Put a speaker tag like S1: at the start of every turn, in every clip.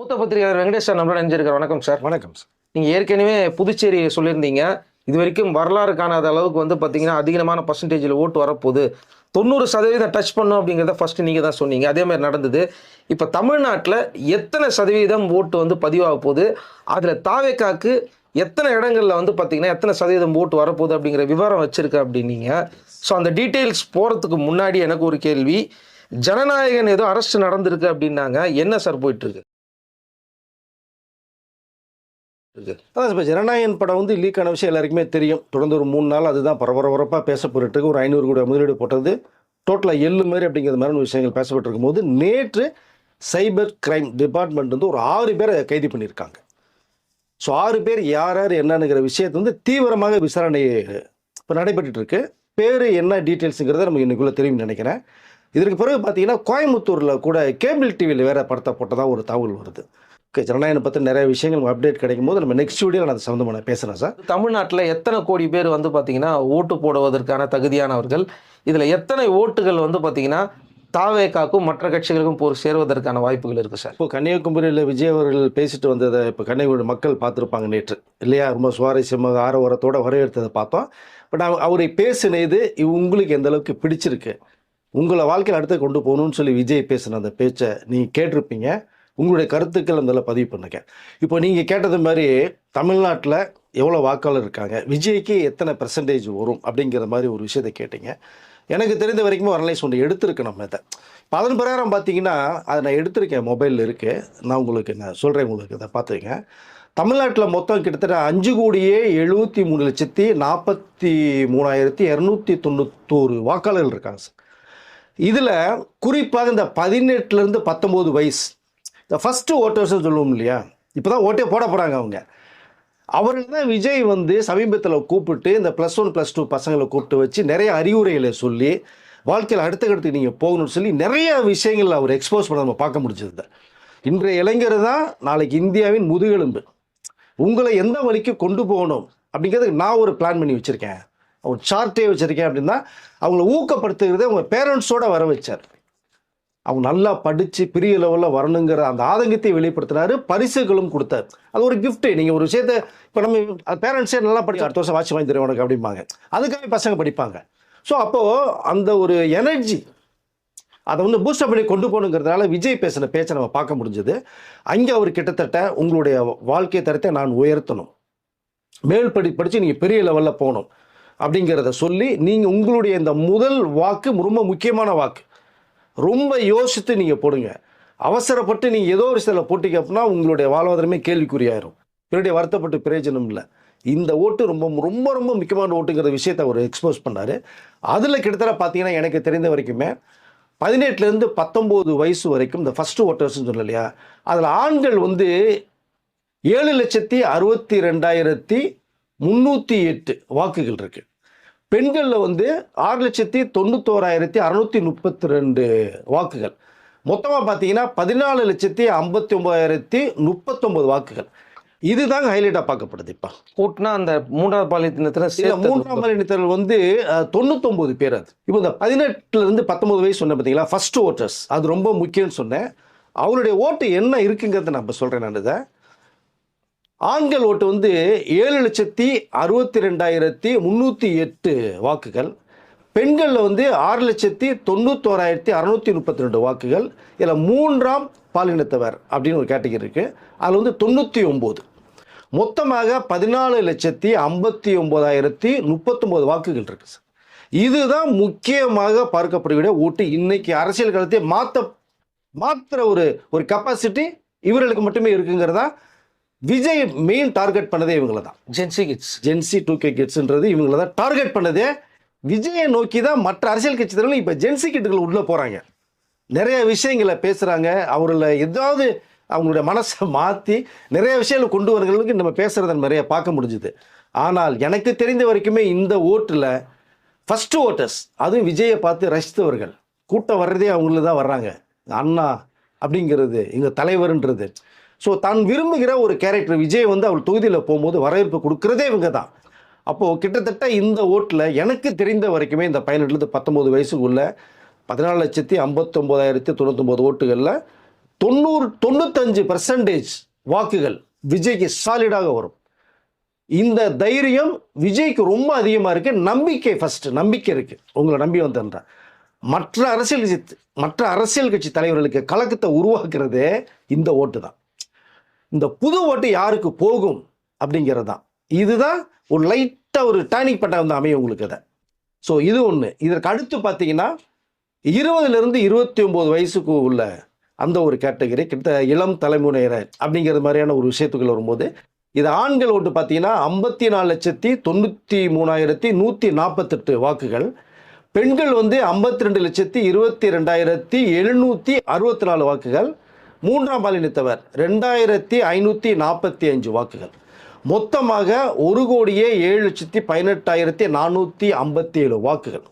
S1: மூத்த பத்திரிகையாளர் வெங்கடேஷ் சார் நம்மளோட நினைஞ்சிருக்கார். வணக்கம் சார்.
S2: வணக்கம் சார்.
S1: நீங்கள் ஏற்கனவே புதுச்சேரி சொல்லியிருந்தீங்க. இது வரைக்கும் வரலாறு காணாத அளவுக்கு பார்த்தீங்கன்னா அதிகமான பர்சன்டேஜில் ஓட்டு வரப்போகுது, 90% டச் பண்ணும் அப்படிங்கிறத ஃபஸ்ட்டு நீங்கள் தான் சொன்னீங்க. அதே மாதிரி நடந்தது. இப்போ தமிழ்நாட்டில் எத்தனை சதவீதம் ஓட்டு பதிவாக போகுது, அதில் தாவேக்காக்கு எத்தனை இடங்களில் பார்த்தீங்கன்னா எத்தனை சதவீதம் ஓட்டு வரப்போகுது அப்படிங்கிற விவரம் வச்சுருக்க அப்படின்னீங்க. ஸோ அந்த டீட்டெயில்ஸ் போகிறதுக்கு முன்னாடி எனக்கு ஒரு கேள்வி. ஜனநாயகன் ஏதோ அரெஸ்ட் நடந்திருக்கு அப்படின்னாங்க, என்ன சார் போயிட்டுருக்கு?
S2: அதான் இப்போ ஜனநாயகன் படம் லீக்கான விஷயம் எல்லாருக்குமே தெரியும். தொடர்ந்து ஒரு 3 நாள் அதுதான் பரபரப்பாக பேசப்பட்டுருக்கு. ஒரு 500 கோடி முதலீடு போட்டது டோட்டலாக எள்ளு மாதிரி அப்படிங்கிற மாதிரி விஷயங்கள் பேசப்பட்டிருக்கும் போது, நேற்று சைபர் கிரைம் டிபார்ட்மெண்ட் ஒரு 6 பேரை கைது பண்ணியிருக்காங்க. ஸோ 6 பேர் யார் யார் என்னன்னுங்கிற விஷயத்தை தீவிரமாக விசாரணை இப்போ நடைபெற்று இருக்கு. பேர் என்ன டீட்டெயில்ஸுங்கிறத நம்ம இன்னைக்குள்ளே தெரியும்னு நினைக்கிறேன். இதற்கு பிறகு பார்த்தீங்கன்னா கோயம்புத்தூரில் கூட கேபிள் டிவியில் வேற படத்தை போட்டதாக ஒரு தகவல் வருது. ஜனநாயகனை பற்றி நிறைய விஷயங்கள் அப்டேட் கிடைக்கும் போது நம்ம நெக்ஸ்ட் வீடியோவில் நான் சம்மந்தமாக பேசுகிறேன் சார்.
S1: தமிழ்நாட்டில் எத்தனை கோடி பேர் பார்த்தீங்கன்னா ஓட்டு போடுவதற்கான தகுதியானவர்கள், இதில் எத்தனை ஓட்டுகள் பார்த்தீங்கன்னா தாவேக்காக்கும் மற்ற கட்சிகளுக்கும் போய் சேருவதற்கான வாய்ப்புகள் இருக்குது சார்?
S2: இப்போ கன்னியாகுமரியில் விஜய் அவர்கள் பேசிட்டு வந்ததை இப்போ கன்னியாகுமரி மக்கள் பார்த்துருப்பாங்க நேற்று இல்லையா? ரொம்ப சுவாரஸ்யமாக ஆரவாரத்தோடு வரவேற்றதை பார்த்தோம். பட் அவரை பேசினது உங்களுக்கு எந்த அளவுக்கு பிடிச்சிருக்கு, உங்களை வாழ்க்கையில் அடுத்து கொண்டு போகணும்னு சொல்லி விஜய் பேசின அந்த பேச்சை நீங்கள் கேட்டிருப்பீங்க. உங்களுடைய கருத்துக்கள் அதில் பதிவு பண்ணுங்க. இப்போ நீங்கள் கேட்டது மாதிரி தமிழ்நாட்டில் எவ்வளோ வாக்காளர் இருக்காங்க, விஜய்க்கு எத்தனை பெர்சன்டேஜ் வரும் அப்படிங்கிற மாதிரி ஒரு விஷயத்தை கேட்டீங்க. எனக்கு தெரிந்த வரைக்கும் ஒரு அனலைஸ் ஒன்று எடுத்திருக்கேன் நம்ம இதை. இப்போ அதன் பிரகாரம் பார்த்தீங்கன்னா அதை நான் எடுத்திருக்கேன், மொபைலில் இருக்குது. நான் சொல்கிறேன் உங்களுக்கு, அதை பார்த்துங்க. தமிழ்நாட்டில் மொத்தம் கிட்டத்தட்ட 5,73,43,291 வாக்காளர்கள் இருக்காங்க சார். இதில் குறிப்பாக இந்த 18லேருந்து 19 வயசு இந்த ஃபஸ்ட்டு ஓட்டர்ஸ்ன்னு சொல்லுவோம் இல்லையா, இப்போ தான் ஓட்டே போட போகிறாங்க அவர்கள் தான் விஜய் சமீபத்தில் கூப்பிட்டு இந்த +1 +2 பசங்களை கூப்பிட்டு வச்சு நிறைய அறிவுரைகளை சொல்லி வாழ்க்கையில் அடுத்தடுத்து நீங்கள் போகணும்னு சொல்லி நிறைய விஷயங்கள் அவர் எக்ஸ்போஸ் பண்ண நம்ம பார்க்க முடிஞ்சது. இன்றைய இளைஞர் தான் நாளைக்கு இந்தியாவின் முதுகெலும்பு. உங்களை எந்த வழிக்கு கொண்டு போகணும் அப்படிங்கிறதுக்கு நான் ஒரு பிளான் பண்ணி வச்சுருக்கேன், ஒரு சார்ட்டே வச்சுருக்கேன். அப்படின்னா அவங்கள ஊக்கப்படுத்துகிறத அவங்க பேரண்ட்ஸோடு வர வச்சார். அவங்க நல்லா படித்து பெரிய லெவலில் வரணுங்கிற அந்த ஆதங்கத்தை வெளிப்படுத்தினார். பரிசுகளும் கொடுத்தார். அது ஒரு கிஃப்ட்டு. நீங்கள் ஒரு விஷயத்தை இப்போ நம்ம பேரண்ட்ஸே நல்லா படிச்சு அடுத்த வருஷம் வாட்ச் வாங்கி தருவேன் உனக்கு அப்படிம்பாங்க. அதுக்காக பசங்க படிப்பாங்க. ஸோ அப்போது அந்த ஒரு எனர்ஜி அதை பூஸ்டப் பண்ணி கொண்டு போகணுங்கிறதுனால விஜய் பேசின பேச்சை நம்ம பார்க்க முடிஞ்சது. அங்கே அவர் கிட்டத்தட்ட உங்களுடைய வாழ்க்கை தரத்தை நான் உயர்த்தணும், மேல் படித்து நீங்கள் பெரிய லெவலில் போகணும் அப்படிங்கிறத சொல்லி நீங்கள் உங்களுடைய இந்த முதல் வாக்கு ரொம்ப முக்கியமான வாக்கு, ரொம்ப யோசித்து நீங்கள் போடுங்க. அவசரப்பட்டு நீங்கள் ஏதோ ஒரு சில போட்டிங்க அப்படின்னா உங்களுடைய வாழ்வாதாரமே கேள்விக்குறியாயிரும். என்னுடைய வருத்தப்பட்டு பிரயோஜனம் இல்லை. இந்த ஓட்டு ரொம்ப ரொம்ப ரொம்ப முக்கியமான ஓட்டுங்கிற விஷயத்தை அவர் எக்ஸ்போஸ் பண்ணார். அதில் கிட்டத்தட்ட பார்த்தீங்கன்னா எனக்கு தெரிந்த வரைக்குமே 18லேருந்து 19 வயசு வரைக்கும் இந்த ஃபஸ்ட்டு ஓட்டர்ஸ்ன்னு சொல்லல இல்லையா, அதில் ஆண்கள் 7,62,308 வாக்குகள் இருக்குது. பெண்களில் 6,91,632 வாக்குகள். மொத்தமாக பார்த்தீங்கன்னா 14,59,039 வாக்குகள். இதுதாங்க ஹைலைட்டாக பார்க்கப்படுது. இப்போ
S1: கூட்டினா அந்த மூன்றாவது பாலினத்தினர்
S2: 99 பேர். அது இப்போ இந்த 18லேருந்து 19 வயசு சொன்னேன் பார்த்தீங்களா, ஃபர்ஸ்ட் ஓட்டர்ஸ், அது ரொம்ப முக்கியம்னு சொன்னேன். அவருடைய ஓட்டு என்ன இருக்குங்கிறத நான் இப்போ சொல்கிறேன். நான் இதை ஆண்கள் ஓட்டு 7,62,308 வாக்குகள். பெண்களில் 6,91,632 வாக்குகள். இதில் மூன்றாம் பாலினத்தவர் அப்படின்னு ஒரு கேட்டகரி இருக்குது. அதில் 99. மொத்தமாக 14,59,039 வாக்குகள் இருக்குது சார். இதுதான் முக்கியமாக பார்க்கப்படுகிற ஓட்டு. இன்னைக்கு அரசியல் களத்தை மாற்ற ஒரு கெப்பாசிட்டி இவர்களுக்கு மட்டுமே இருக்குங்கிறதா விஜய் மெயின் டார்கெட் பண்ணதே இவங்கள தான். ஜென்சி 2K கிட்ஸ்ன்றது இவங்கள தான் டார்கெட் பண்ணதே. விஜயை நோக்கி தான் மற்ற அரசியல் கட்சி தலைவர்கள் இப்போ ஜென்சி கிட்டுகள் உள்ளே போகிறாங்க, நிறைய விஷயங்களை பேசுகிறாங்க. அவர்களை ஏதாவது அவங்களுடைய மனசை மாற்றி நிறைய விஷயங்களை கொண்டு வரங்களுக்கு நம்ம பேசுகிறத நிறைய பார்க்க முடிஞ்சுது. ஆனால் எனக்கு தெரிந்த வரைக்குமே இந்த ஓட்டில் ஃபஸ்ட்டு ஓட்டர்ஸ், அதுவும் விஜயை பார்த்து ரசித்தவர்கள் கூட்டம் வர்றதே அவங்கள தான் வர்றாங்க. அண்ணா அப்படிங்கிறது எங்கள் தலைவர்ன்றது. ஸோ தான் விரும்புகிற ஒரு கேரக்டர் விஜய் அவள் தொகுதியில் போகும்போது வரவேற்பு கொடுக்குறதே இவங்க தான். அப்போது கிட்டத்தட்ட இந்த ஓட்டில் எனக்கு தெரிந்த வரைக்குமே இந்த 18லேருந்து 19 வயசுக்குள்ள 14,59,099 ஓட்டுகளில் 95% வாக்குகள் விஜய்க்கு சாலிடாக வரும். இந்த தைரியம் விஜய்க்கு ரொம்ப அதிகமாக இருக்கு. நம்பிக்கை இருக்கு. உங்களை நம்பி வந்தேன்ற மற்ற அரசியல் கட்சி தலைவர்களுக்கு கலக்கத்தை உருவாக்குறதே இந்த ஓட்டு தான். இந்த புது ஓட்டு யாருக்கு போகும் அப்படிங்கிறது தான். இதுதான் ஒரு லைட்டாக ஒரு டேர்னிங் பட்டம் வந்து அமையும் உங்களுக்கு அதை. ஸோ இது ஒன்று. இதற்கு அடுத்து பார்த்தீங்கன்னா 20லேருந்து 29 வயசுக்கு உள்ள அந்த ஒரு கேட்டகரி கிட்ட இளம் தலைமுறையினர் அப்படிங்கிற மாதிரியான ஒரு விஷயத்துக்குள்ள வரும்போது இது ஆண்கள் ஓட்டு பார்த்தீங்கன்னா 54,93,148 வாக்குகள். பெண்கள் வந்து 52,22,764 வாக்குகள். மூன்றாம் பாலினத்தவர் 2,545 வாக்குகள். மொத்தமாக 1,07,18,457 வாக்குகள்.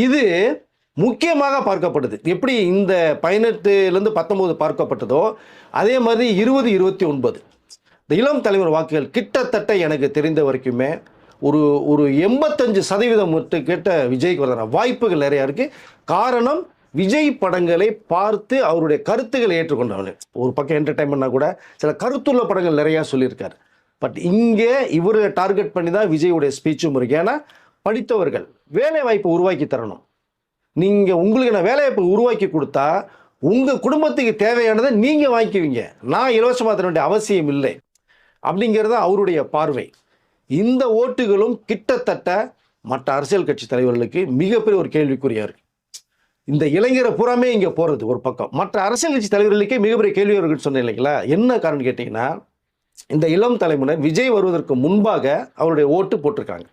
S2: இது முக்கியமாக பார்க்கப்படுது. எப்படி இந்த 18லேருந்து 19 பார்க்கப்பட்டதோ அதே மாதிரி 20-29 இந்த இளம் தலைவர் வாக்குகள் கிட்டத்தட்ட எனக்கு தெரிந்த வரைக்குமே ஒரு 85% மட்டும் கேட்ட விஜய்க்கு வரதான வாய்ப்புகள் நிறையா இருக்குது. காரணம் விஜய் படங்களை பார்த்து அவருடைய கருத்துக்களை ஏற்றுக்கொண்டவர்கள். ஒரு பக்கம் என்டர்டைன்மெண்ட்னா கூட சில கருத்துள்ள படங்கள் நிறையா சொல்லியிருக்காரு. பட் இங்கே இவரை டார்கெட் பண்ணி தான் விஜயுடைய ஸ்பீச்சும் இருக்கு. ஏன்னா படித்தவர்கள் வேலை வாய்ப்பு உருவாக்கி தரணும். நீங்கள் உங்களுக்கு நான் வேலைவாய்ப்பு உருவாக்கி கொடுத்தா உங்கள் குடும்பத்துக்கு தேவையானதை நீங்கள் வாங்கிக்குவீங்க, நான் இலவசமாக தர வேண்டிய அவசியம் இல்லை அப்படிங்கிறது அவருடைய பார்வை. இந்த ஓட்டுகளும் கிட்டத்தட்ட மற்ற அரசியல் கட்சி தலைவர்களுக்கு மிகப்பெரிய ஒரு கேள்விக்குறியா இருக்கு. இந்த இளைஞரை புறாமே இங்கே போகிறது ஒரு பக்கம். மற்ற அரசியல் கட்சி தலைவர்களுக்கே மிகப்பெரிய கேள்வி இருக்குன்னு சொன்னேன் இல்லைங்களா? என்ன காரணம் கேட்டிங்கன்னா இந்த இளம் தலைமுறை விஜய் வருவதற்கு முன்பாக அவருடைய ஓட்டு போட்டிருக்காங்க.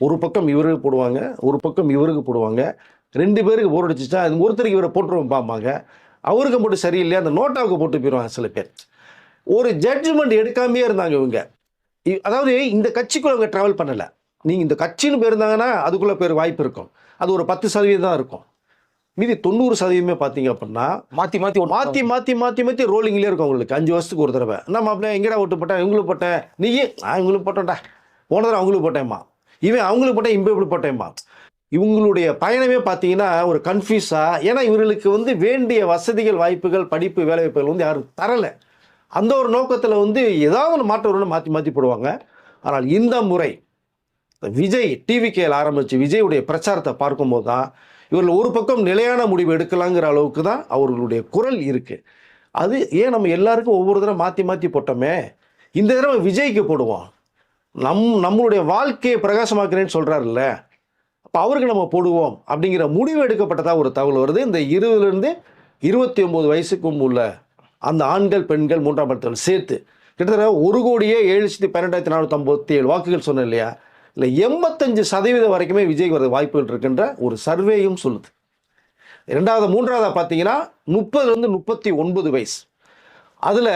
S2: ஒரு பக்கம் இவருக்கு போடுவாங்க, ஒரு பக்கம் இவருக்கு போடுவாங்க. 2 பேருக்கு போர் அடிச்சுட்டா அது ஒருத்தருக்கு இவரை போட்டுருவோம் பார்ப்பாங்க. அவருக்கு மட்டும் சரியில்லையா அந்த நோட்டாவுக்கு போட்டு போயிடுவாங்க சில பேர். ஒரு ஜட்ஜ்மெண்ட் எடுக்காமையே இருந்தாங்க இவங்க. அதாவது இந்த கட்சிக்குள்ள அவங்க ட்ராவல் பண்ணலை. நீங்கள் இந்த கட்சின்னு போயிருந்தாங்கன்னா அதுக்குள்ளே பேர் வாய்ப்பு இருக்கும். அது ஒரு 10% தான் இருக்கும். மீதி 90% பார்த்தீங்க அப்படின்னா மாற்றி ரோலிங்லேயே இருக்கும் அவங்களுக்கு. 5 வருஷத்துக்கு ஒரு தடவை நம்ம அப்படியே எங்கடா ஓட்டு போட்டேன், இவங்களுக்கு போட்டேன், நீயே இவங்களுக்கு போட்டேன்டா, போன தடவை அவங்களுக்கு போட்டேம்மா, இவன் அவங்களுக்கு போட்டேன், இப்போ இப்படி போட்டேம்மா. இவங்களுடைய பயணமே பார்த்தீங்கன்னா ஒரு கன்ஃபியூஸாக. ஏன்னா இவர்களுக்கு வந்து வேண்டிய வசதிகள், வாய்ப்புகள், படிப்பு, வேலை வாய்ப்புகள் வந்து யாரும் தரலை. அந்த ஒரு நோக்கத்தில் வந்து ஏதாவது ஒன்று மாற்றவர்கள் மாற்றி போடுவாங்க. ஆனால் இந்த முறை விஜய் டிவிகேல ஆரம்பித்து விஜயுடைய பிரச்சாரத்தை பார்க்கும்போது தான் இவர்கள் ஒரு பக்கம் நிலையான முடிவு எடுக்கலாங்கிற அளவுக்கு தான் அவர்களுடைய குரல் இருக்குது. அது ஏன் நம்ம எல்லாருக்கும் ஒவ்வொரு தடவை மாற்றி போட்டோமே, இந்த தடவை விஜய்க்கு போடுவோம், நம்மளுடைய வாழ்க்கையை பிரகாசமாக்குறேன்னு சொல்கிறாருல்ல, அப்போ அவருக்கு நம்ம போடுவோம் அப்படிங்கிற முடிவு எடுக்கப்பட்டதாக ஒரு தகவல் வருது. இந்த 20லேருந்து 29 வயசுக்கும் உள்ள அந்த ஆண்கள், பெண்கள், மூன்றாம் பாலினத்தவர் சேர்த்து கிட்டத்தட்ட 1,07,18,457 வாக்குகள் சொன்னேன் இல்லையா? இல்லை 85% வரைக்குமே விஜய்க்கு வர வாய்ப்புகள் இருக்கின்ற ஒரு சர்வேயும் சொல்லுது. மூன்றாவதாக பார்த்தீங்கன்னா 30லேருந்து 39 வயசு. அதில்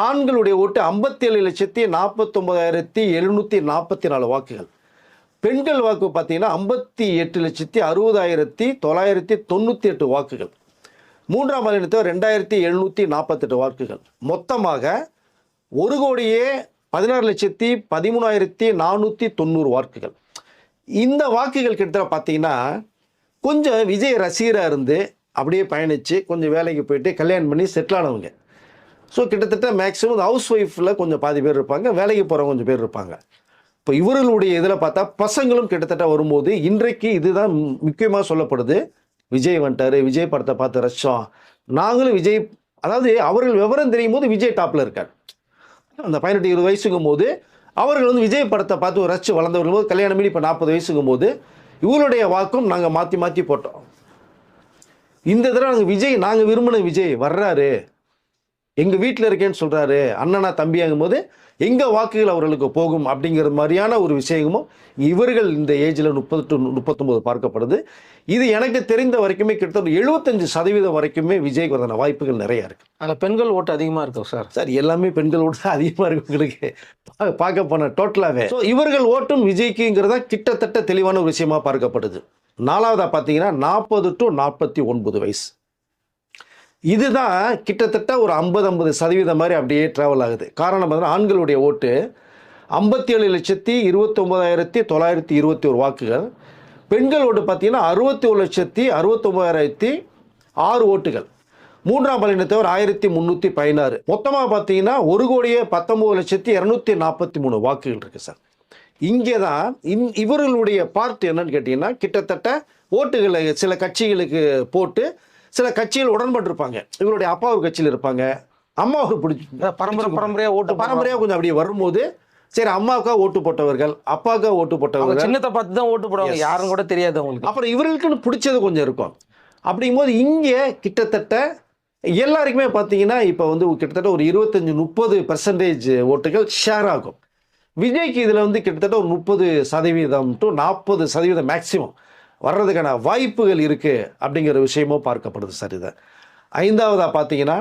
S2: ஆண்களுடைய ஓட்டு 57,49,744 வாக்குகள். பெண்கள் வாக்கு பார்த்தீங்கன்னா 58,60,998 வாக்குகள். மூன்றாம் பாலினத்தவர் 2,748 வாக்குகள். மொத்தமாக 1,16,13,490 வாக்குகள். இந்த வாக்குகள் கிட்டத்தட்ட பார்த்தீங்கன்னா கொஞ்சம் விஜய் ரசிகராக இருந்து அப்படியே பயணித்து கொஞ்சம் வேலைக்கு போயிட்டு கல்யாணம் பண்ணி செட்டில் ஆனவங்க. ஸோ கிட்டத்தட்ட மேக்ஸிமம் ஹவுஸ் ஒய்ஃபில் கொஞ்சம் பாதி பேர் இருப்பாங்க, வேலைக்கு போகிறவங்க கொஞ்சம் பேர் இருப்பாங்க. இப்போ இவர்களுடைய இதில் பார்த்தா பசங்களும் கிட்டத்தட்ட வரும்போது இன்றைக்கு இதுதான் முக்கியமாக சொல்லப்படுது. விஜய் வந்துட்டார், விஜய் படத்தை பார்த்து ரசித்தோம், நாங்களும் விஜய், அதாவது அவர்கள் விவரம் தெரியும் போது விஜய் டாப்பில் இருக்கார். அந்த 18-20 வயசுக்கும் போது அவர்கள் வந்து விஜய் படத்தை பார்த்து ரசித்து வளர்ந்தவர்கள் போது கல்யாணம் பண்ணி இப்போ 40 வயசுக்கும் போது இவருடைய வாக்கும் நாங்கள் மாற்றி போட்டோம். இந்த தடவை நாங்கள் விரும்பின விஜய் வர்றாரு, எங்கள் வீட்டில் இருக்கேன்னு சொல்கிறாரு, அண்ணனா தம்பியாகும் போது எங்கள் வாக்குகள் அவர்களுக்கு போகும் அப்படிங்கிற மாதிரியான ஒரு விஷயமும் இவர்கள் இந்த ஏஜில் 30 to 39 பார்க்கப்படுது. இது எனக்கு தெரிந்த வரைக்குமே கிட்டத்தட்ட 75% வரைக்குமே விஜய்க்கு வரதான வாய்ப்புகள் நிறையா இருக்குது.
S1: அதில் பெண்கள் ஓட்டு அதிகமாக இருக்கும்
S2: சார் எல்லாமே பெண்கள் ஓட்டு அதிகமாக இருக்கு உங்களுக்கு பார்க்க போன டோட்டலாகவே. ஸோ இவர்கள் ஓட்டும் விஜய்க்குங்கிறதா கிட்டத்தட்ட தெளிவான ஒரு விஷயமா பார்க்கப்படுது. நாலாவதாக பார்த்தீங்கன்னா 40 to 49 வயசு. இதுதான் கிட்டத்தட்ட ஒரு 50% மாதிரி அப்படியே ட்ராவல் ஆகுது. காரணம் பார்த்தீங்கன்னா ஆண்களுடைய ஓட்டு 57,29,921 வாக்குகள். பெண்கள் ஓட்டு பார்த்தீங்கன்னா 61,69,006 ஓட்டுகள். மூன்றாம் பாலினத்தவர் 1316. மொத்தமாக பார்த்தீங்கன்னா 1,19,243 வாக்குகள் இருக்கு சார். இங்கே தான் இவர்களுடைய பார்ட் என்னன்னு கேட்டிங்கன்னா, கிட்டத்தட்ட ஓட்டுகளை சில கட்சிகளுக்கு போட்டு சில கட்சிகள் உடன்பட்டிருப்பாங்க. இவருடைய அப்பா ஒரு கட்சியில் இருப்பாங்க, அம்மா ஒரு
S1: பரம்பரையாக
S2: கொஞ்சம் அப்படியே வரும்போது சரி அம்மாவுக்காக ஓட்டு போட்டவர்கள், அப்பாவுக்காக ஓட்டு போட்டவர்கள்,
S1: சின்னத்தை பார்த்து தான் ஓட்டு போடுவாங்க, யாரும் கூட தெரியாது அவங்களுக்கு.
S2: அப்புறம் இவர்களுக்குன்னு பிடிச்சது கொஞ்சம் இருக்கும். அப்படிங்கும்போது இங்கே கிட்டத்தட்ட எல்லாருக்குமே பார்த்தீங்கன்னா இப்போ வந்து கிட்டத்தட்ட ஒரு 25-30% ஓட்டுகள் ஷேர் ஆகும். விஜய்க்கு இதில் வந்து கிட்டத்தட்ட ஒரு 30% to 40% மேக்சிமம் வர்றதுக்கான வாய்ப்புகள் இருக்குது அப்படிங்கிற விஷயமும் பார்க்கப்படுது சார். இதை 5வதாக பார்த்தீங்கன்னா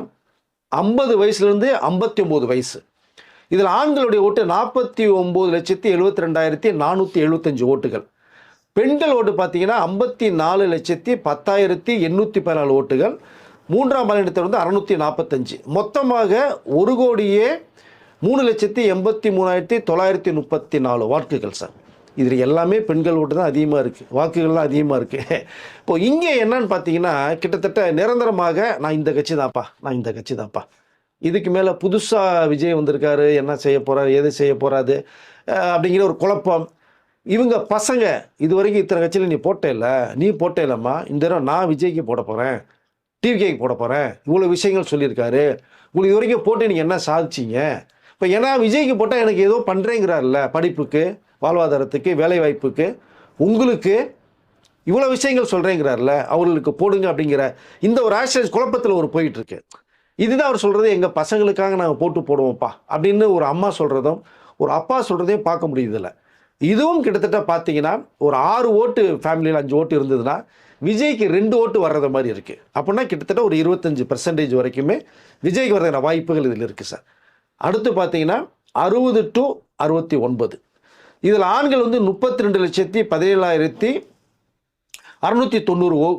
S2: 50 வயசுலேருந்து 59 வயசு. இதில் ஆண்களுடைய ஓட்டு 49,72,475 ஓட்டுகள். பெண்கள் ஓட்டு பார்த்தீங்கன்னா 54,10,814 ஓட்டுகள். மூன்றாம் பாலினத்தில் வந்து 645. மொத்தமாக 1,03,83,934 வாக்குகள் சார். இதில் எல்லாமே பெண்கள் ஓட்டு தான் அதிகமாக இருக்குது, வாக்குகள்லாம் அதிகமாக இருக்குது. இப்போ இங்கே என்னன்னு பார்த்தீங்கன்னா, கிட்டத்தட்ட நிரந்தரமாக நான் இந்த கட்சி தான்ப்பா, இதுக்கு மேலே புதுசாக விஜய் வந்திருக்காரு, என்ன செய்ய போகிறாரு, எது செய்ய போகிறாரு அப்படிங்கிற ஒரு குழப்பம். இவங்க பசங்க இது வரைக்கும் இத்தனை கட்சியில் நீ போட்டே இல்லைம்மா, இந்த தடவை நான் விஜய்க்கு போட போகிறேன், டிவிகேக்கு போட போகிறேன், இவ்வளோ விஷயங்கள் சொல்லியிருக்காரு, உங்களுக்கு இது வரைக்கும் போட்டு நீங்கள் என்ன சாதிச்சிங்க, இப்போ ஏன்னா விஜய்க்கு போட்டால் எனக்கு ஏதோ பண்ணுறேங்கிறார்ல, படிப்புக்கு, வாழ்வாதாரத்துக்கு, வேலைவாய்ப்புக்கு, உங்களுக்கு இவ்வளோ விஷயங்கள் சொல்கிறேங்கிறார்ல, அவர்களுக்கு போடுங்க அப்படிங்கிற இந்த ஒரு ஆஷஸ் குழப்பத்தில் ஒரு போயிட்டுருக்கு. இதுதான் அவர் சொல்கிறது, எங்கள் பசங்களுக்காக நாங்கள் போட்டு போடுவோம்ப்பா அப்படின்னு ஒரு அம்மா சொல்கிறதும் ஒரு அப்பா சொல்கிறதையும் பார்க்க முடியுதில்ல. இதுவும் கிட்டத்தட்ட பார்த்தீங்கன்னா ஒரு 6 ஓட்டு ஃபேமிலியில் 5 ஓட்டு இருந்ததுன்னா விஜய்க்கு 2 ஓட்டு வர்றது மாதிரி இருக்குது. அப்படின்னா கிட்டத்தட்ட ஒரு 25% வரைக்குமே விஜய்க்கு வர்றதுக்கான வாய்ப்புகள் இதில் இருக்குது சார். அடுத்து பார்த்தீங்கன்னா 60 to 69. இதில் ஆண்கள் வந்து 32,17,690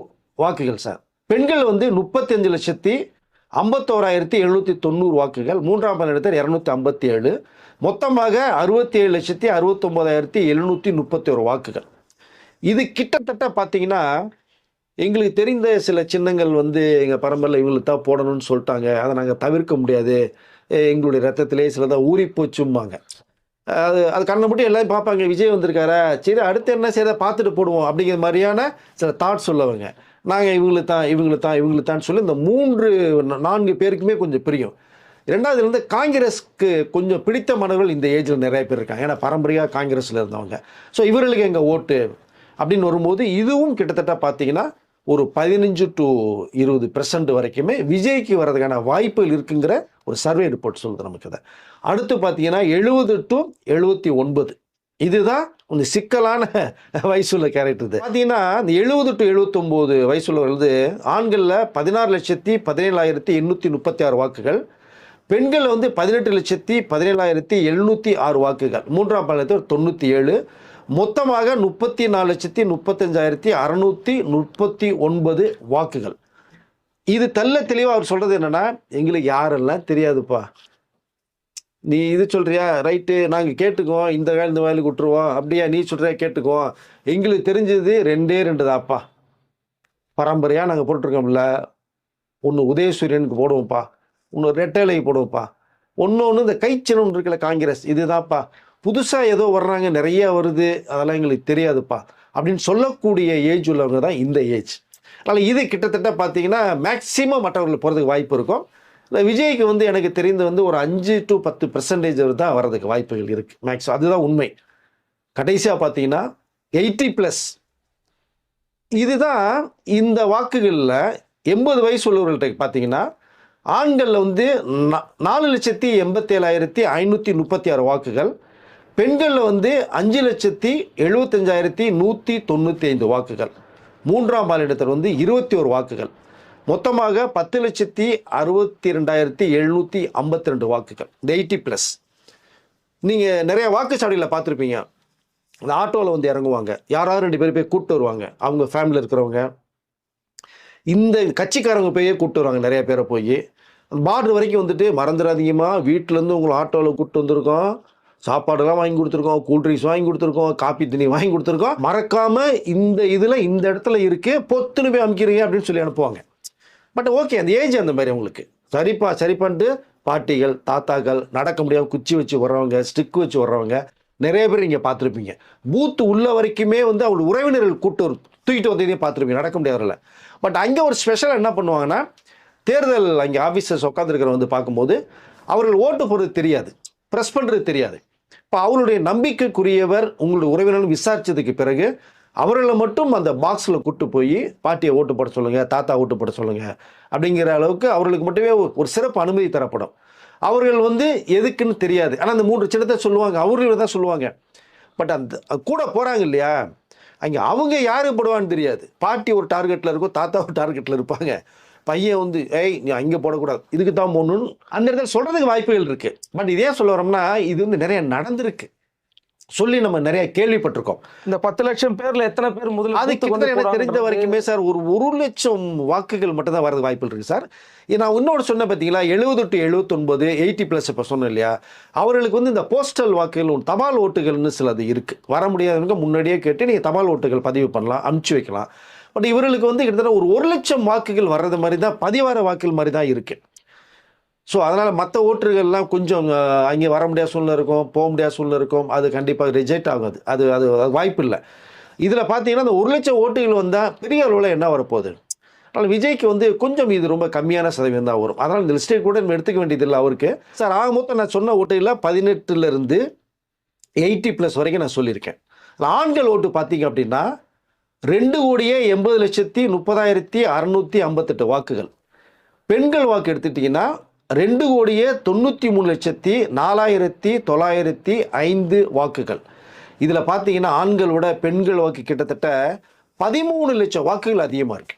S2: வாக்குகள் சார். பெண்கள் வந்து 35,51,790 வாக்குகள். மூன்றாம் பாலினத்தர் 257. மொத்தமாக 67,69,731 வாக்குகள். இது கிட்டத்தட்ட பார்த்தீங்கன்னா எங்களுக்கு தெரிந்த சில சின்னங்கள் வந்து எங்கள் பரம்பரையில் இவங்களுக்கு தான் போடணும்னு சொல்லிட்டாங்க, அதை நாங்கள் தவிர்க்க முடியாது, எங்களுடைய ரத்தத்திலே சிலதான் ஊறி போச்சும்பாங்க. அது கண்ணை மட்டும் எல்லாரும் பார்ப்பாங்க, விஜய் வந்திருக்காரா, சரி அடுத்து என்ன செய்ய பார்த்துட்டு போடுவோம் அப்படிங்கிற மாதிரியான சில தாட் சொல்லவங்க. நாங்கள் இவங்களுக்கு தான் சொல்லி இந்த 3-4 பேருக்குமே கொஞ்சம் பிரியும். ரெண்டாவதுல இருந்து காங்கிரஸ்க்கு கொஞ்சம் பிடித்த மாணவர்கள் இந்த ஏஜில் நிறைய பேர் இருக்காங்க, ஏன்னா பரம்பரையாக காங்கிரஸில் இருந்தவங்க. ஸோ இவர்களுக்கு எங்கள் ஓட்டு அப்படின்னு வரும்போது இதுவும் கிட்டத்தட்ட பார்த்தீங்கன்னா ஒரு 15 to 20% வரைக்குமே விஜய்க்கு வர்றதுக்கான வாய்ப்புகள் இருக்குங்கிற ஒரு சர்வே ரிப்போர்ட் சொல்லுது நமக்கு. அதை அடுத்து பார்த்தீங்கன்னா 70 to 79. இதுதான் கொஞ்சம் சிக்கலான வயசுள்ள கேரக்டர். இது பார்த்தீங்கன்னா இந்த 70 to 79 வயசுள்ளவர்கள் ஆண்களில் 16,17,836 வாக்குகள், பெண்கள் வந்து 18,17,706 வாக்குகள். மூன்றாம் பாலினத்தவர் 97. மொத்தமாக 34,35,639 வாக்குகள். இது தெளிவாக அவர் சொல்கிறது என்னென்னா, எங்களுக்கு யாரெல்லாம் தெரியாதுப்பா, நீ இது சொல்கிறியா ரைட்டு, நாங்கள் கேட்டுக்குவோம், இந்த வயலுக்கு விட்டுருவோம், அப்படியா நீ சொல்கிறியா கேட்டுக்குவோம், எங்களுக்கு தெரிஞ்சது 2 தான்ப்பா, பரம்பரையாக நாங்கள் போட்டிருக்கோம்ல, ஒன்று உதயசூரியனுக்கு போடுவோம்ப்பா, இன்னொரு ரெட்டைலைக்கு போடுவோம்ப்பா, ஒன்று இந்த கைச்சினம் இருக்குல்ல காங்கிரஸ், இதுதான்ப்பா, புதுசாக ஏதோ வர்றாங்க, நிறைய வருது, அதெல்லாம் எங்களுக்கு தெரியாதுப்பா அப்படின்னு சொல்லக்கூடிய ஏஜ் உள்ளவங்க தான் இந்த ஏஜ். அதனால் இது கிட்டத்தட்ட பார்த்தீங்கன்னா மேக்சிமம் மற்றவர்களுக்கு போகிறதுக்கு வாய்ப்பு இருக்கும். இல்லை விஜய்க்கு வந்து எனக்கு தெரிந்து வந்து ஒரு 5 to 10% தான் வர்றதுக்கு வாய்ப்புகள் இருக்குது மேக்ஸிமம், அதுதான் உண்மை. கடைசியாக பார்த்தீங்கன்னா 80+. இதுதான் இந்த வாக்குகளில் 80 வயசு உள்ளவர்கள்ட்ட பார்த்தீங்கன்னா ஆண்களில் வந்து 4,87,536 வாக்குகள், பெண்களில் வந்து 5,75,195 வாக்குகள், மூன்றாம் பாலினத்தர் வந்து 21 வாக்குகள். மொத்தமாக 10,62,752 வாக்குகள். இந்த 80+. நீங்கள் நிறைய வாக்குச்சாவடியில் பார்த்துருப்பீங்க, இந்த ஆட்டோவில் வந்து இறங்குவாங்க, யாராவது 2 பேர் போய் கூப்பிட்டு வருவாங்க, அவங்க ஃபேமிலியில் இருக்கிறவங்க, இந்த கட்சிக்காரங்க போய் கூப்பிட்டு வருவாங்க நிறைய பேரை போய். பார்டர் வரைக்கும் வந்துட்டு மறந்துடாதீங்கம்மா, வீட்டிலேருந்து உங்களை ஆட்டோவில் கூப்பிட்டு வந்திருக்கோம், சாப்பாடுலாம் வாங்கி கொடுத்துருக்கோம், கூல்ட்ரிங்க்ஸ் வாங்கி கொடுத்துருக்கோம், காப்பி தண்ணி வாங்கி கொடுத்துருக்கோம், மறக்காமல் இந்த இதில் இந்த இடத்துல இருக்குது, பொத்துன்னு போய் அமுக்கிறீங்க அப்படின்னு சொல்லி அனுப்புவாங்க. பட் ஓகே, அந்த ஏஜ் அந்த மாதிரி அவங்களுக்கு சரிப்பான்ட்டு பாட்டிகள் தாத்தாக்கள் நடக்க முடியாமல் குச்சி வச்சு வர்றவங்க, ஸ்டிக் வச்சு வர்றவங்க நிறைய பேர் நீங்கள் பார்த்துருப்பீங்க. பூத்து உள்ள வரைக்குமே வந்து அவங்க உறவினர்கள் தூக்கிட்டு வந்ததையும் பார்த்துருப்பீங்க, நடக்க முடியாதுல்ல. பட் அங்கே ஒரு ஸ்பெஷலாக என்ன பண்ணுவாங்கன்னா, தேர்தல் அங்கே ஆஃபீஸர்ஸ் உட்காந்துருக்கிற வந்து பார்க்கும்போது அவர்கள் ஓட்டு போடுறது தெரியாது, ப்ரெஸ் பண்ணுறது தெரியாது. இப்போ அவருடைய நம்பிக்கைக்குரியவர் உங்களுடைய உறவினர்கள் விசாரித்ததுக்கு பிறகு அவர்களை மட்டும் அந்த பாக்ஸில் கூட்டு போய் பாட்டியை ஓட்டு போட சொல்லுங்கள், தாத்தா ஓட்டு போட சொல்லுங்கள் அப்படிங்கிற அளவுக்கு அவர்களுக்கு மட்டுமே ஒரு சிறப்பு அனுமதி தரப்படும். அவர்கள் வந்து எதுக்குன்னு தெரியாது, ஆனால் அந்த 3 சின்னத்தை சொல்லுவாங்க, அவர்கள் தான் சொல்லுவாங்க. பட் அந்த கூட போகிறாங்க இல்லையா, அங்கே அவங்க யாரு போடுவான்னு தெரியாது. பாட்டி ஒரு டார்கெட்டில் இருக்கும், தாத்தா ஒரு டார்கெட்டில் இருப்பாங்க. பையன் வந்து ஏய் நீ அங்கே போடக்கூடாது, இதுக்கு தான் போடணும்னு அந்த இடத்துல சொல்கிறதுக்கு வாய்ப்புகள் இருக்குது. பட் இதே சொல்ல வரோம்னா இது வந்து நிறைய நடந்திருக்கு, சொல்லி நம்ம நிறைய கேள்விப்பட்டிருக்கோம்.
S1: இந்த 10 லட்சம் பேர்ல எத்தனை பேர் முதல்ல
S2: அதுக்கு எனக்கு தெரிந்த வரைக்குமே சார் ஒரு லட்சம் வாக்குகள் மட்டும் தான் வரது வாய்ப்புகள் இருக்கு சார். நான் இன்னொரு சொன்ன பார்த்தீங்களா, 70 to 79 80+ இப்போ சொன்னேன் இல்லையா, அவர்களுக்கு வந்து இந்த போஸ்டல் வாக்குகள் தபால் ஓட்டுகள்னு சிலது இருக்கு. வர முடியாதவங்க முன்னாடியே கேட்டு நீங்கள் தபால் ஓட்டுகள் பதிவு பண்ணலாம், அனுப்பிச்சு வைக்கலாம். பட் இவர்களுக்கு வந்து கிட்டத்தட்ட ஒரு லட்சம் வாக்குகள் வர்றது மாதிரி தான், பதிவார வாக்குகள் மாதிரி தான் இருக்கு. ஸோ அதனால் மற்ற ஓட்டுகள்லாம் கொஞ்சம் அங்கே வர முடியாத சூழ்நிலை இருக்கும், போக முடியாத சூழ்நிலை இருக்கும், அது கண்டிப்பாக ரிஜெக்ட் ஆகாது, அது அது வாய்ப்பு இல்லை. இதில் பார்த்தீங்கன்னா அந்த 1 லட்சம் ஓட்டுகள் வந்தால் பெரிய அளவில் என்ன வரப்போகுது. அதனால் விஜய்க்கு வந்து கொஞ்சம் இது ரொம்ப கம்மியான சதவீதம் தான் வரும். அதனால் இந்த லிஸ்ட்டை கூட நம்ம எடுத்துக்க வேண்டியதில்லை அவருக்கு. சார் ஆக மொத்தம் நான் சொன்ன ஓட்டுகளில் 18 to 80+ வரைக்கும் நான் சொல்லியிருக்கேன். ஆண்கள் ஓட்டு பார்த்தீங்க அப்படின்னா 2,80,30,658 வாக்குகள். பெண்கள் வாக்கு எடுத்துட்டிங்கன்னா 2,93,04,905 வாக்குகள். இதில் பார்த்தீங்கன்னா ஆண்கள் விட பெண்கள் வாக்கு கிட்டத்தட்ட 13 லட்சம் வாக்குகள் அதிகமாக இருக்கு.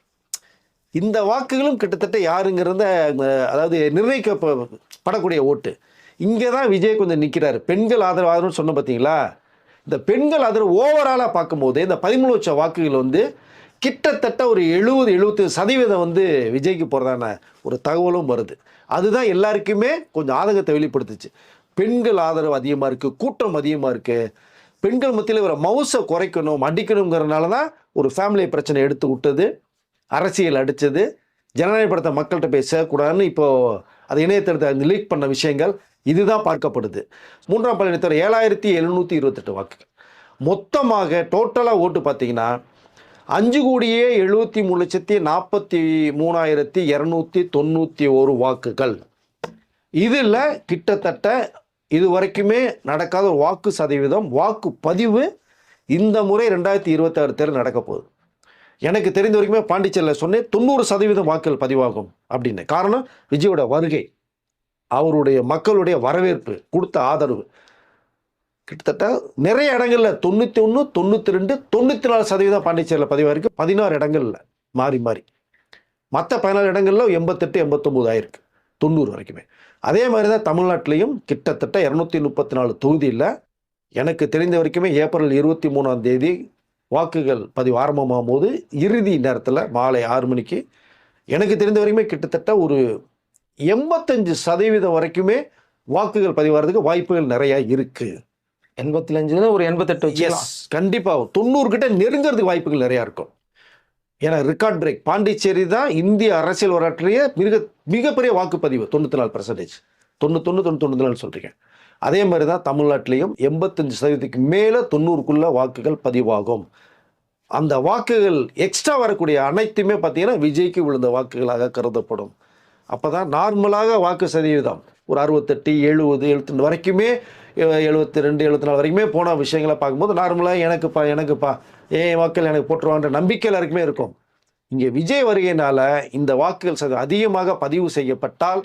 S2: இந்த வாக்குகளும் கிட்டத்தட்ட யாருங்கிறத அதாவது நிர்ணயிக்கப்படக்கூடிய ஓட்டு. இங்கே தான் விஜய் கொஞ்சம் நிற்கிறாரு. பெண்கள் ஆதரவுன்னு சொன்ன பார்த்தீங்களா, இந்த பெண்கள் ஆதரவு ஓவராலாக பார்க்கும்போது இந்த 13 லட்சம் வாக்குகள் வந்து கிட்டத்தட்ட ஒரு 70-75% வந்து விஜய்க்கு போகிறதான ஒரு தகவலும் வருது. அதுதான் எல்லாருக்குமே கொஞ்சம் ஆதங்கத்தை வெளிப்படுத்துச்சு. பெண்கள் ஆதரவு அதிகமாக இருக்குது, கூட்டம் அதிகமாக இருக்குது. பெண்கள் மத்தியில் இவரை மவுசை குறைக்கணும், அடிக்கணுங்கிறதுனால தான் ஒரு ஃபேமிலி பிரச்சனை எடுத்து விட்டது, அரசியல் அடித்தது, ஜனநாயக படத்தை மக்கள்கிட்ட போய் சேர்க்கக்கூடாதுன்னு இப்போது அது இணையதளத்தை லீக் பண்ண விஷயங்கள் இதுதான் பார்க்கப்படுது. 3ஆம் பழனித்தவர் 7,728 வாக்குகள். மொத்தமாக டோட்டலாக ஓட்டு பார்த்தீங்கன்னா 5,73,43,291 வாக்குகள். இதில் கிட்டத்தட்ட இது வரைக்குமே நடக்காத ஒரு வாக்கு சதவீதம், வாக்கு பதிவு இந்த முறை 2026 தேர்தல் நடக்க போகுது. எனக்கு தெரிந்த வரைக்குமே பாண்டிச்சேரியில் சொன்னேன் 90% வாக்குகள் பதிவாகும் அப்படின்னு. காரணம் விஜயோட வருகை, அவருடைய மக்களுடைய வரவேற்பு, கொடுத்த ஆதரவு. கிட்டத்தட்ட நிறைய இடங்களில் 91, 92, 94% பாண்டிச்சேரியில் பதிவாயிருக்கு. 16 இடங்களில் மாறி மற்ற 14 இடங்களில் 88, 89 ஆயிருக்கு 90 வரைக்குமே. அதே மாதிரி தான் தமிழ்நாட்டிலையும் கிட்டத்தட்ட 234 தொகுதியில் எனக்கு தெரிந்த வரைக்குமே ஏப்ரல் 23ஆம் தேதி வாக்குகள் பதிவு ஆரம்பமாகும் போது இறுதி நேரத்தில் மாலை 6 மணிக்கு எனக்கு தெரிந்த வரைக்குமே கிட்டத்தட்ட ஒரு 85% வரைக்குமே வாக்குகள் பதிவாகிறதுக்கு வாய்ப்புகள் நிறையா இருக்குது.
S1: 85 ஒரு 88 வச்சுக்கலாம்.
S2: கண்டிப்பாக 90 கிட்ட நெருங்கிறதுக்கு வாய்ப்புகள் நிறையா இருக்கும். ஏன்னா ரெக்கார்ட் பிரேக் பாண்டிச்சேரி தான் இந்திய அரசியல் வரலாற்றிலேயே மிகப்பெரிய வாக்குப்பதிவு 94%, 91, 94 சொல்கிறீங்க. அதே மாதிரி தான் தமிழ்நாட்டிலையும் 85% மேலே 90க்குள்ள வாக்குகள் பதிவாகும். அந்த வாக்குகள் எக்ஸ்ட்ரா வரக்கூடிய அனைத்துமே பார்த்தீங்கன்னா விஜய்க்கு விழுந்த வாக்குகளாக கருதப்படும். அப்போ தான் நார்மலாக வாக்கு சதவீதம் ஒரு 68, 70, 72 வரைக்குமே 72, 74 வரைக்குமே போன விஷயங்களை பார்க்கும்போது நார்மலாக எனக்குப்பா ஏன் வாக்குகள் எனக்கு போட்டுருவான்ற நம்பிக்கை எல்லாருக்குமே இருக்கும். இங்கே விஜய் வருகையினால் இந்த வாக்குகள் அதிகமாக பதிவு செய்யப்பட்டால்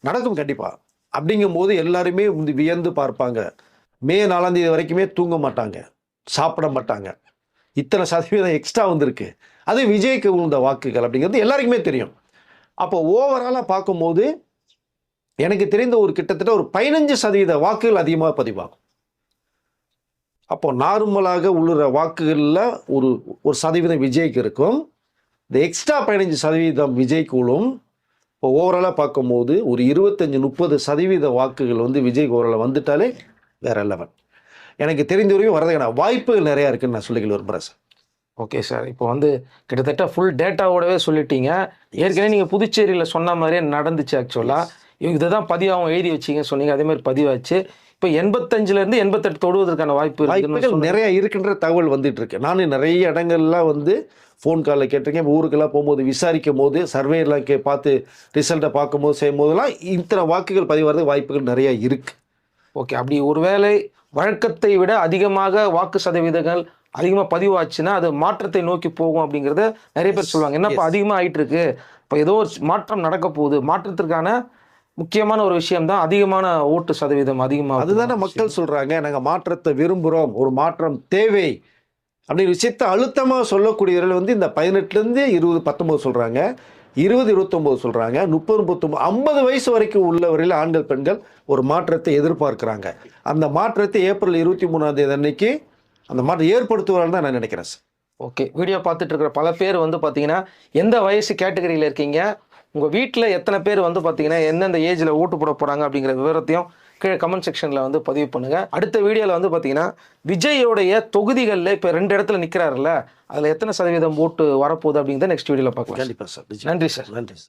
S2: நடக்கும் கண்டிப்பாக. அப்படிங்கும்போது எல்லாருமே வியந்து பார்ப்பாங்க. மே 4ஆம் தேதி வரைக்குமே தூங்க மாட்டாங்க, சாப்பிட மாட்டாங்க. இத்தனை சதவீதம் எக்ஸ்ட்ரா வந்திருக்கு, அது விஜய்க்கு விழுந்த வாக்குகள் அப்படிங்கிறது எல்லாருக்குமே தெரியும். அப்போ ஓவராலாக பார்க்கும்போது எனக்கு தெரிந்த ஒரு கிட்டத்தட்ட ஒரு 15% வாக்குகள் அதிகமாக பதிவாகும். அப்போ நார்மலாக உள்ள வாக்குகளில் ஒரு சதவீதம் விஜய்க்கு இருக்கும். இந்த எக்ஸ்ட்ரா 15% விஜய்க்கு விழும். இப்போ ஓவராலாக பார்க்கும்போது ஒரு 25-30% வாக்குகள் வந்து விஜய் ஓவரால் வந்துட்டாலே வேற லெவல். எனக்கு தெரிந்த வரைக்கும் வரதுக்கான வாய்ப்புகள் நிறையா இருக்குன்னு நான் சொல்லிக்கல விரும்புகிறேன் சார்.
S1: Okay sir. இப்போ வந்து கிட்டத்தட்ட ஃபுல் டேட்டாவோடவே சொல்லிட்டீங்க. ஏற்கனவே நீங்கள் புதுச்சேரியில் சொன்ன மாதிரியே நடந்துச்சு ஆக்சுவலாக. இதை தான் பதிவாகவும் எழுதி வச்சிங்கன்னு சொன்னீங்க. அதே மாதிரி பதிவாச்சு. இப்போ 85லேருந்து 88 தொடுவதற்கான வாய்ப்பு இருக்குன்னு
S2: வாய்ப்புகள் நிறைய இருக்குன்ற தகவல் வந்துட்டு இருக்கு. நானும் நிறைய இடங்கள்லாம் வந்து ஃபோன் காலில் கேட்டிருக்கேன். ஊருக்கெல்லாம் போகும்போது விசாரிக்கும் போது சர்வேலாம் பார்த்து ரிசல்ட்டை பார்க்கும்போது செய்யும் போதெல்லாம் இத்தனை வாக்குகள் பதிவாகிறதுக்கு வாய்ப்புகள் நிறைய இருக்கு.
S1: ஓகே. அப்படி ஒருவேளை வழக்கத்தை விட அதிகமாக வாக்கு சதவீதங்கள் அதிகமாக பதிவாச்சுன்னா அது மாற்றத்தை நோக்கி போகும் அப்படிங்கிறத நிறைய பேர் சொல்லுவாங்க. என்னப்பா அதிகமாக ஆயிட்டு இருக்கு, இப்போ ஏதோ ஒரு மாற்றம் நடக்க போகுது. மாற்றத்திற்கான முக்கியமான ஒரு விஷயம் தான் அதிகமான ஓட்டு சதவீதம் அதிகமாக.
S2: அதுதானே மக்கள் சொல்றாங்க, நாங்கள் மாற்றத்தை விரும்புகிறோம், ஒரு மாற்றம் தேவை அப்படிங்கிற விஷயத்தை அழுத்தமாக சொல்லக்கூடியவர்கள் வந்து இந்த 18லேருந்து 20, 19 சொல்கிறாங்க, 20, 29 சொல்கிறாங்க, 30, 39, 50 வயசு வரைக்கும் உள்ளவரையில் ஆண்கள் பெண்கள் ஒரு மாற்றத்தை எதிர்பார்க்குறாங்க. அந்த மாற்றத்தை ஏப்ரல் 23ஆம் தேதி அன்னைக்கு அந்த மாற்றம் ஏற்படுத்துவார்னு தான் நான் நினைக்கிறேன் சார்.
S1: ஓகே. வீடியோ பார்த்துட்டு இருக்கிற பல பேர் வந்து பார்த்தீங்கன்னா எந்த வயசு கேட்டகரியில் இருக்கீங்க, உங்கள் வீட்டில் எத்தனை பேர் வந்து பார்த்தீங்கன்னா எந்தெந்த ஏஜில் ஓட்டு போட போகிறாங்க அப்படிங்கிற விவரத்தையும் கீழே கமெண்ட் செக்ஷனில் வந்து பதிவு பண்ணுங்கள். அடுத்த வீடியோவில் வந்து பார்த்தீங்கன்னா விஜயோடைய தொகுதிகளில் இப்போ 2 இடத்துல நிற்கிறாருல்ல, அதில் எத்தனை சதவீதம் ஓட்டு வரப்போகுது அப்படிங்கிறத நெக்ஸ்ட் வீடியோவில் பார்க்கலாம்.
S2: கண்டிப்பாக சார்.
S1: நன்றி சார்.
S2: நன்றி சார்.